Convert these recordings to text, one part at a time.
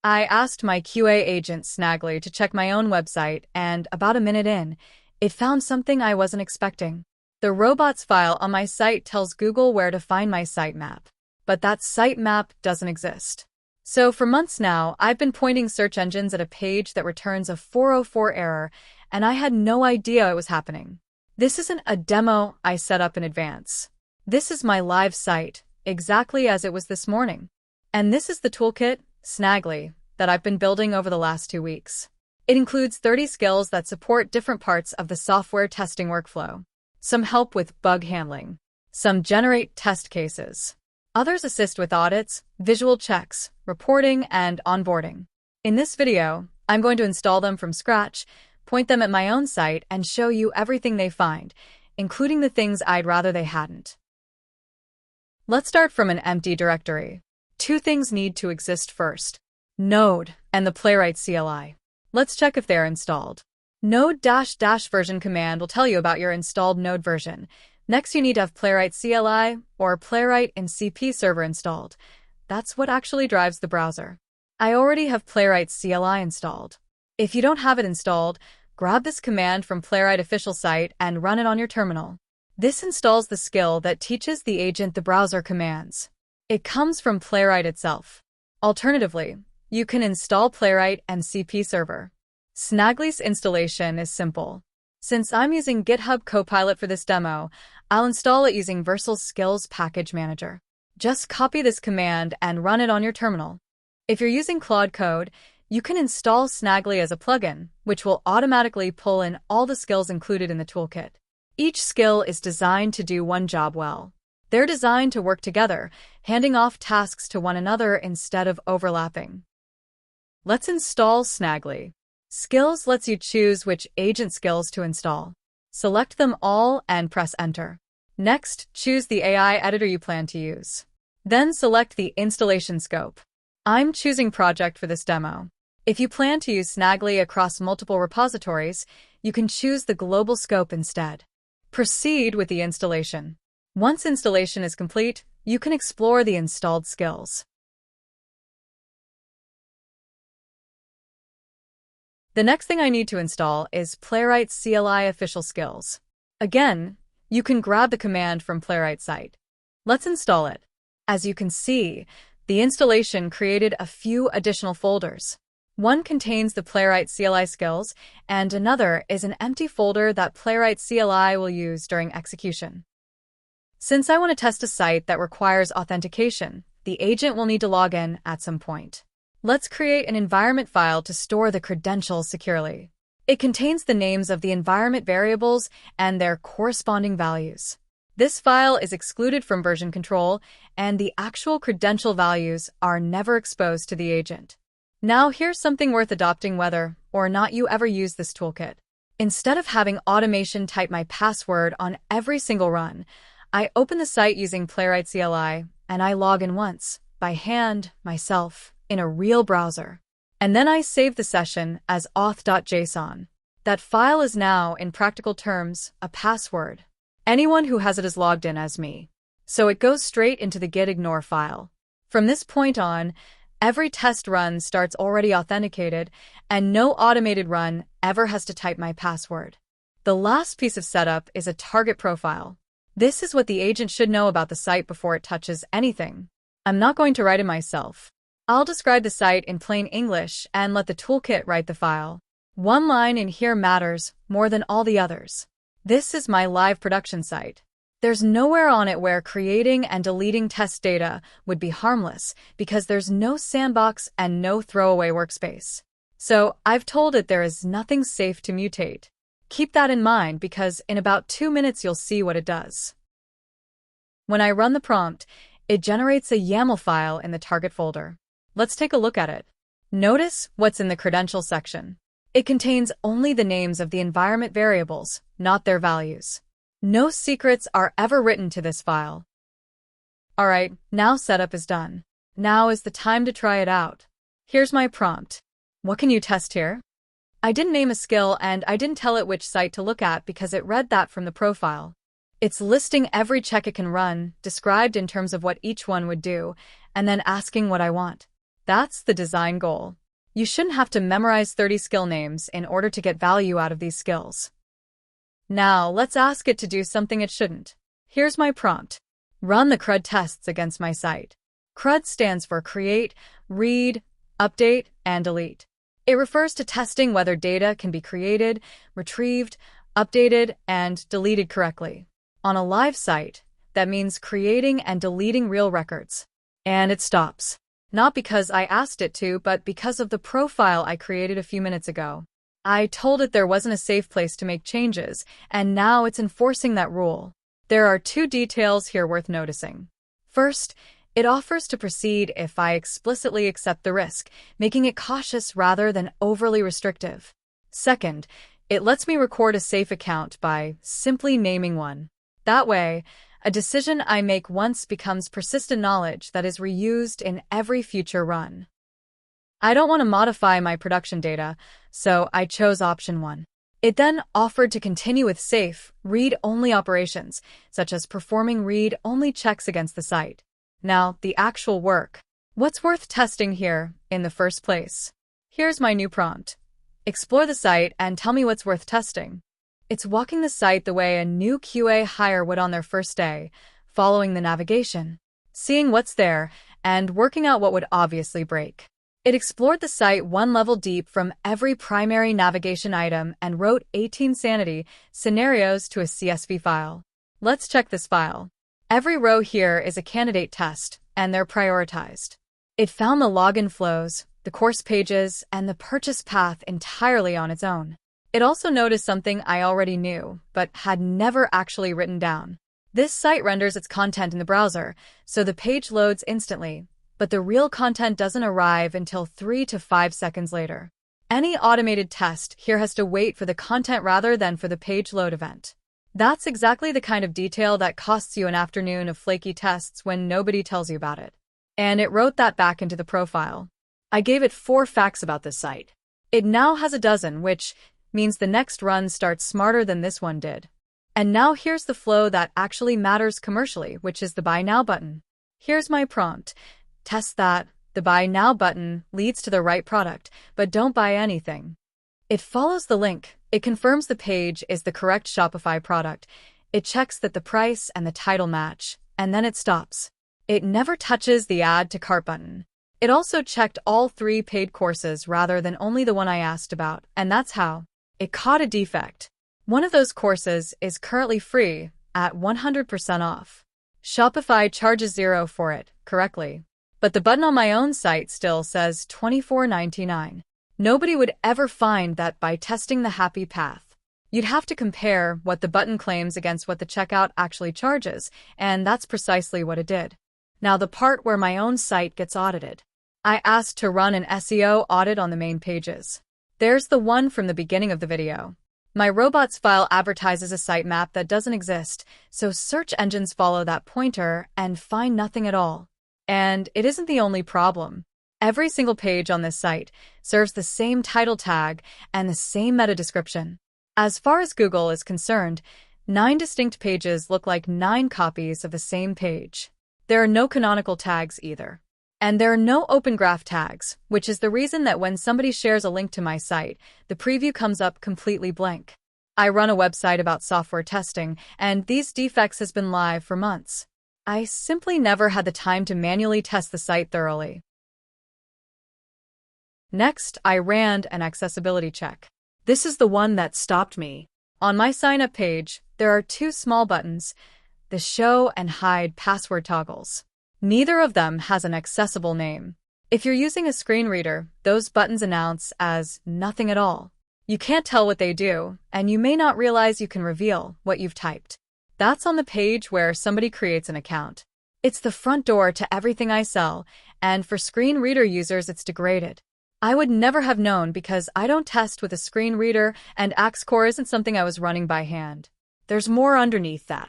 I asked my QA agent Snagly to check my own website, and about a minute in, it found something I wasn't expecting. The robots file on my site tells Google where to find my sitemap, but that sitemap doesn't exist. So for months now, I've been pointing search engines at a page that returns a 404 error, and I had no idea it was happening. This isn't a demo I set up in advance. This is my live site, exactly as it was this morning. And this is the toolkit, Snagly, that I've been building over the last 2 weeks. It includes 30 skills that support different parts of the software testing workflow. Some help with bug handling. Some generate test cases. Others assist with audits, visual checks, reporting, and onboarding. In this video, I'm going to install them from scratch, point them at my own site, and show you everything they find, including the things I'd rather they hadn't. Let's start from an empty directory. 2 things need to exist first: Node and the Playwright CLI. Let's check if they're installed. Node-version command will tell you about your installed Node version. Next, you need to have Playwright CLI or Playwright MCP server installed. That's what actually drives the browser. I already have Playwright CLI installed. If you don't have it installed, grab this command from Playwright official site and run it on your terminal. This installs the skill that teaches the agent the browser commands. It comes from Playwright itself. Alternatively, you can install Playwright MCP server. Snagly's installation is simple. Since I'm using GitHub Copilot for this demo, I'll install it using Versal's Skills Package Manager. Just copy this command and run it on your terminal. If you're using Claude Code, you can install Snagly as a plugin, which will automatically pull in all the skills included in the toolkit. Each skill is designed to do one job well. They're designed to work together, handing off tasks to one another instead of overlapping. Let's install Snagly. Skills lets you choose which agent skills to install. Select them all and press Enter. Next, choose the AI editor you plan to use. Then select the installation scope. I'm choosing Project for this demo. If you plan to use Snagly across multiple repositories, you can choose the global scope instead. Proceed with the installation. Once installation is complete, you can explore the installed skills. The next thing I need to install is Playwright CLI official skills. Again, you can grab the command from Playwright site. Let's install it. As you can see, the installation created a few additional folders. One contains the Playwright CLI skills, and another is an empty folder that Playwright CLI will use during execution. Since I want to test a site that requires authentication, the agent will need to log in at some point. Let's create an environment file to store the credentials securely. It contains the names of the environment variables and their corresponding values. This file is excluded from version control, and the actual credential values are never exposed to the agent. Now here's something worth adopting whether or not you ever use this toolkit. Instead of having automation type my password on every single run, I open the site using Playwright CLI, and I log in once, by hand, myself, in a real browser. And then I save the session as auth.json. That file is now, in practical terms, a password. Anyone who has it is logged in as me. So it goes straight into the git ignore file. From this point on, every test run starts already authenticated, and no automated run ever has to type my password. The last piece of setup is a target profile. This is what the agent should know about the site before it touches anything. I'm not going to write it myself. I'll describe the site in plain English and let the toolkit write the file. One line in here matters more than all the others. This is my live production site. There's nowhere on it where creating and deleting test data would be harmless because there's no sandbox and no throwaway workspace. So I've told it there is nothing safe to mutate. Keep that in mind because in about 2 minutes you'll see what it does. When I run the prompt, it generates a YAML file in the target folder. Let's take a look at it. Notice what's in the credentials section. It contains only the names of the environment variables, not their values. No secrets are ever written to this file. Alright, now setup is done. Now is the time to try it out. Here's my prompt. What can you test here? I didn't name a skill and I didn't tell it which site to look at because it read that from the profile. It's listing every check it can run, described in terms of what each one would do, and then asking what I want. That's the design goal. You shouldn't have to memorize 30 skill names in order to get value out of these skills. Now, let's ask it to do something it shouldn't. Here's my prompt. Run the CRUD tests against my site. CRUD stands for Create, Read, Update, and Delete. It refers to testing whether data can be created, retrieved, updated, and deleted correctly. On a live site, that means creating and deleting real records. And it stops. Not because I asked it to, but because of the profile I created a few minutes ago. I told it there wasn't a safe place to make changes, and now it's enforcing that rule. There are two details here worth noticing. First, it offers to proceed if I explicitly accept the risk, making it cautious rather than overly restrictive. Second, it lets me record a safe account by simply naming one. That way, a decision I make once becomes persistent knowledge that is reused in every future run. I don't want to modify my production data, so I chose option 1. It then offered to continue with safe, read-only operations, such as performing read-only checks against the site. Now, the actual work. What's worth testing here, in the first place? Here's my new prompt. Explore the site and tell me what's worth testing. It's walking the site the way a new QA hire would on their first day, following the navigation, seeing what's there, and working out what would obviously break. It explored the site one level deep from every primary navigation item and wrote 18 sanity scenarios to a CSV file. Let's check this file. Every row here is a candidate test, and they're prioritized. It found the login flows, the course pages, and the purchase path entirely on its own. It also noticed something I already knew, but had never actually written down. This site renders its content in the browser, so the page loads instantly, but the real content doesn't arrive until 3 to 5 seconds later. Any automated test here has to wait for the content rather than for the page load event. That's exactly the kind of detail that costs you an afternoon of flaky tests when nobody tells you about it. And it wrote that back into the profile. I gave it 4 facts about this site. It now has a dozen, which means the next run starts smarter than this one did. And now here's the flow that actually matters commercially, which is the Buy Now button. Here's my prompt. Test that. The Buy Now button leads to the right product, but don't buy anything. It follows the link. It confirms the page is the correct Shopify product. It checks that the price and the title match, and then it stops. It never touches the Add to Cart button. It also checked all 3 paid courses rather than only the one I asked about, and that's how. It caught a defect. One of those courses is currently free, at 100% off. Shopify charges $0 for it, correctly. But the button on my own site still says $24.99. Nobody would ever find that by testing the happy path. You'd have to compare what the button claims against what the checkout actually charges, and that's precisely what it did. Now the part where my own site gets audited. I asked to run an SEO audit on the main pages. There's the one from the beginning of the video. My robots file advertises a sitemap that doesn't exist, so search engines follow that pointer and find nothing at all. And it isn't the only problem. Every single page on this site serves the same title tag and the same meta description. As far as Google is concerned, 9 distinct pages look like 9 copies of the same page. There are no canonical tags either. And there are no open graph tags, which is the reason that when somebody shares a link to my site, the preview comes up completely blank. I run a website about software testing, and these defects has been live for months. I simply never had the time to manually test the site thoroughly. Next, I ran an accessibility check. This is the one that stopped me. On my sign-up page, there are 2 small buttons, the Show and Hide password toggles. Neither of them has an accessible name. If you're using a screen reader, those buttons announce as nothing at all. You can't tell what they do, and you may not realize you can reveal what you've typed. That's on the page where somebody creates an account. It's the front door to everything I sell, and for screen reader users, it's degraded. I would never have known because I don't test with a screen reader, and Axcore isn't something I was running by hand. There's more underneath that.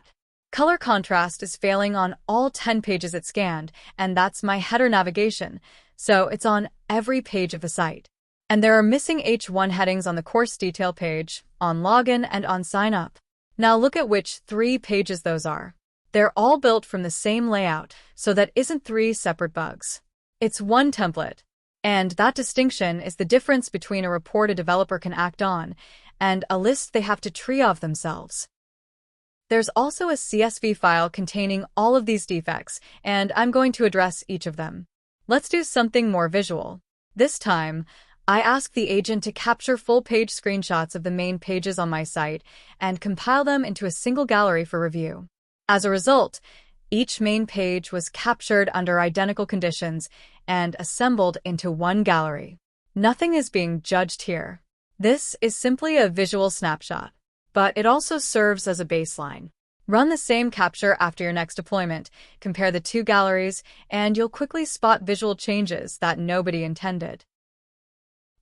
Color contrast is failing on all 10 pages it scanned, and that's my header navigation, so it's on every page of the site. And there are missing H1 headings on the course detail page, on login, and on sign up. Now look at which 3 pages those are. They're all built from the same layout, so that isn't 3 separate bugs. It's one template. And that distinction is the difference between a report a developer can act on and a list they have to triage themselves. There's also a CSV file containing all of these defects, and I'm going to address each of them. Let's do something more visual. This time, I ask the agent to capture full-page screenshots of the main pages on my site and compile them into a single gallery for review. As a result, each main page was captured under identical conditions and assembled into one gallery. Nothing is being judged here. This is simply a visual snapshot, but it also serves as a baseline. Run the same capture after your next deployment, compare the two galleries, and you'll quickly spot visual changes that nobody intended.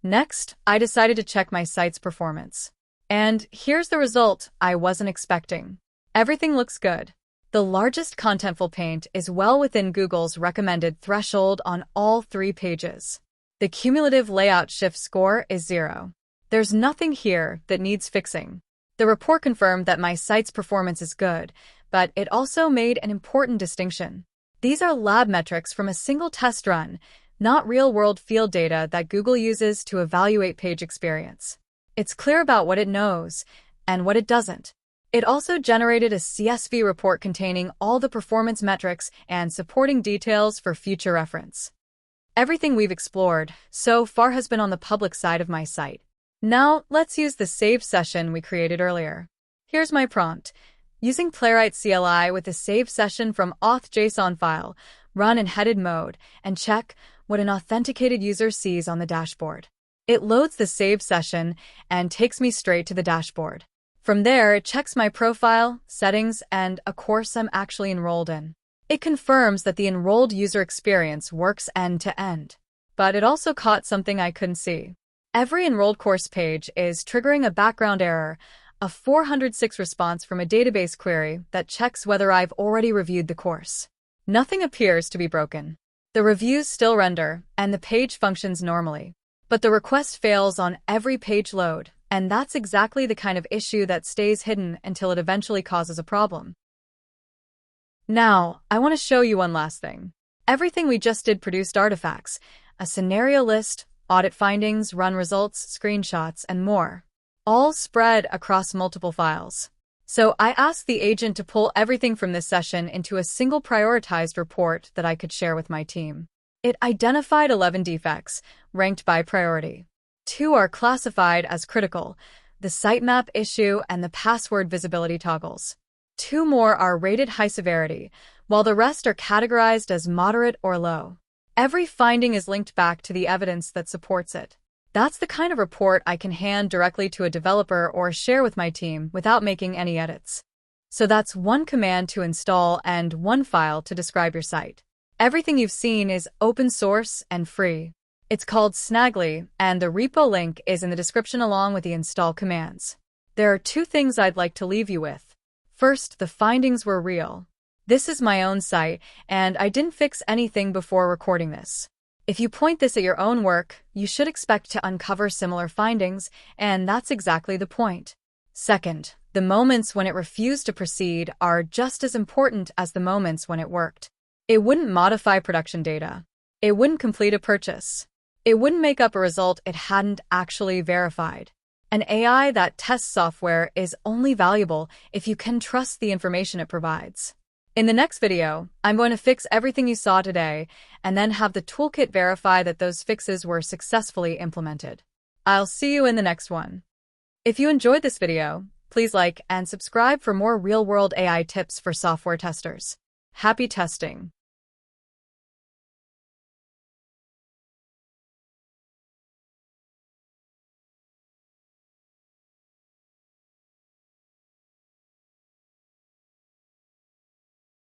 Next, I decided to check my site's performance. And here's the result I wasn't expecting. Everything looks good. The largest contentful paint is well within Google's recommended threshold on all 3 pages. The cumulative layout shift score is 0. There's nothing here that needs fixing. The report confirmed that my site's performance is good, but it also made an important distinction. These are lab metrics from a single test run, not real-world field data that Google uses to evaluate page experience. It's clear about what it knows and what it doesn't. It also generated a CSV report containing all the performance metrics and supporting details for future reference. Everything we've explored so far has been on the public side of my site. Now, let's use the saved session we created earlier. Here's my prompt. Using Playwright CLI with the saved session from auth.json file, run in headed mode, and check what an authenticated user sees on the dashboard. It loads the saved session and takes me straight to the dashboard. From there, it checks my profile, settings, and a course I'm actually enrolled in. It confirms that the enrolled user experience works end to end. But it also caught something I couldn't see. Every enrolled course page is triggering a background error, a 406 response from a database query that checks whether I've already reviewed the course. Nothing appears to be broken. The reviews still render, and the page functions normally. But the request fails on every page load, and that's exactly the kind of issue that stays hidden until it eventually causes a problem. Now, I want to show you one last thing. Everything we just did produced artifacts, a scenario list, audit findings, run results, screenshots, and more, all spread across multiple files. So I asked the agent to pull everything from this session into a single prioritized report that I could share with my team. It identified 11 defects, ranked by priority. 2 are classified as critical, the sitemap issue and the password visibility toggles. 2 more are rated high severity, while the rest are categorized as moderate or low. Every finding is linked back to the evidence that supports it. That's the kind of report I can hand directly to a developer or share with my team without making any edits. So that's one command to install and one file to describe your site. Everything you've seen is open source and free. It's called Snagly, and the repo link is in the description along with the install commands. There are 2 things I'd like to leave you with. First, the findings were real. This is my own site, and I didn't fix anything before recording this. If you point this at your own work, you should expect to uncover similar findings, and that's exactly the point. Second, the moments when it refused to proceed are just as important as the moments when it worked. It wouldn't modify production data. It wouldn't complete a purchase. It wouldn't make up a result it hadn't actually verified. An AI that tests software is only valuable if you can trust the information it provides. In the next video, I'm going to fix everything you saw today and then have the toolkit verify that those fixes were successfully implemented. I'll see you in the next one. If you enjoyed this video, please like and subscribe for more real-world AI tips for software testers. Happy testing!